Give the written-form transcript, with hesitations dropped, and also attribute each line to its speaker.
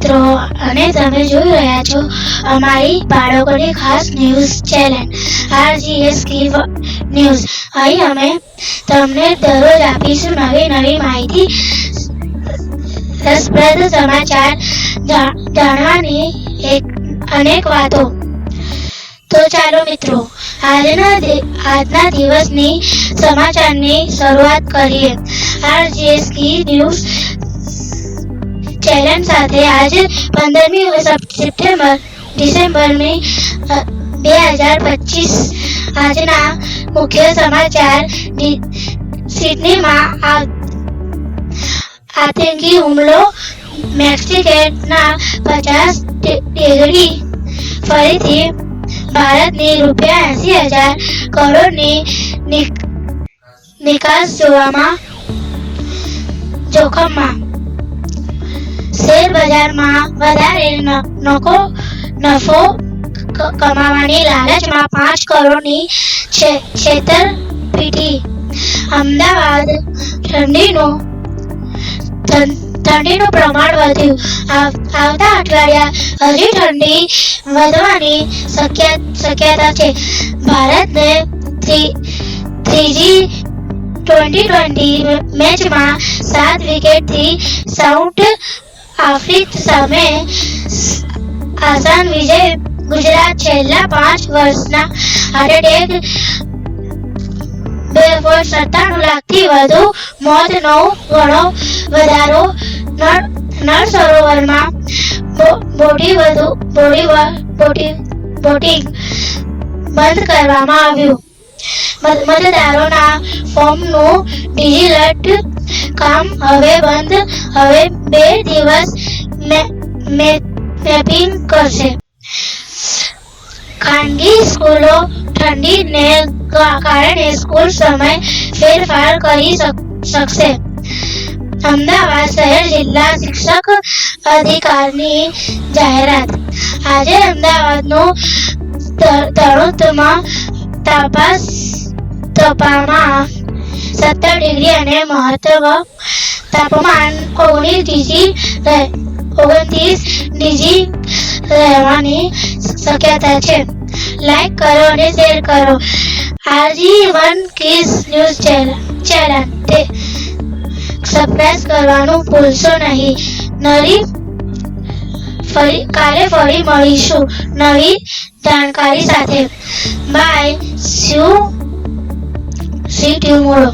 Speaker 1: મિત્રો અને તમે જોઈ રહ્યા છો અમારી બાળકોની ખાસ ન્યૂઝ ચેનલ RGS ન્યૂઝ. અહીં અમે તમને દરરોજ આપીશું નવી માહિતી, રસપ્રદ સમાચાર, જાણવાની અનેક વાતો. તો ચાલો મિત્રો આજના દિવસની સમાચારની શરૂઆત કરીએ. RGS ન્યૂઝ ચેનલ સાથે આજે 15મી ડિસેમ્બર 2025 આજના મુખ્ય સમાચાર. સિડનીમાં આતંકી હુમલો, મેક્સિકોના 50 ડિગ્રી, ફરીથી ભારતની ₹80,000 કરોડની નિકાસ જોખમમાં, શેર બજારમાં વધારે નફો કમાવાની લાલચમાં 5 કરોડની છેતરપિંડી. અમદાવાદ ઠંડીનું પ્રમાણ વધ્યું, આવતા અઠવાડિયા હજી ઠંડી વધવાની શક્યતા છે. ભારતને ત્રીજી T20 મેચમાં 7 વિકેટથી સાઉથ આફ્રિકા સામે આસાન વિજય. ગુજરાત છેલ્લા 5 વર્ષના હાર્ટ એટેક 2.97 લાખથી વધુ મોત, 9 ગણો વધારો. નળ સરોવરમાં બોટિંગ બંધ કરવામાં આવ્યું. મતદારોના ફોર્મનું ડિજિટલ કામ હવે બંધ. હવે 2 દિવસ મેપિંગ કરશે. ખાનગી સ્કૂલો ઠંડીને કારણે સ્કૂલ સમય ફેરફાર કરી શકશે. અમદાવાદ શહેર જિલ્લા શિક્ષક અધિકારીની જાહેરાત. આજે અમદાવાદનું તળોતમાં તાપમાન 17 ડિગ્રી અને મહત્તમ તાપમાન 29 ડિગ્રી રહેવાની શક્યતા છે. લાઈક કરો અને શેર કરો RG1 kids news channel. Subscribe કરવાનું ભૂલશો નહીં. કાલે ફરી મળીશું નવી જાણકારી સાથે. બાય. C you tomorrow.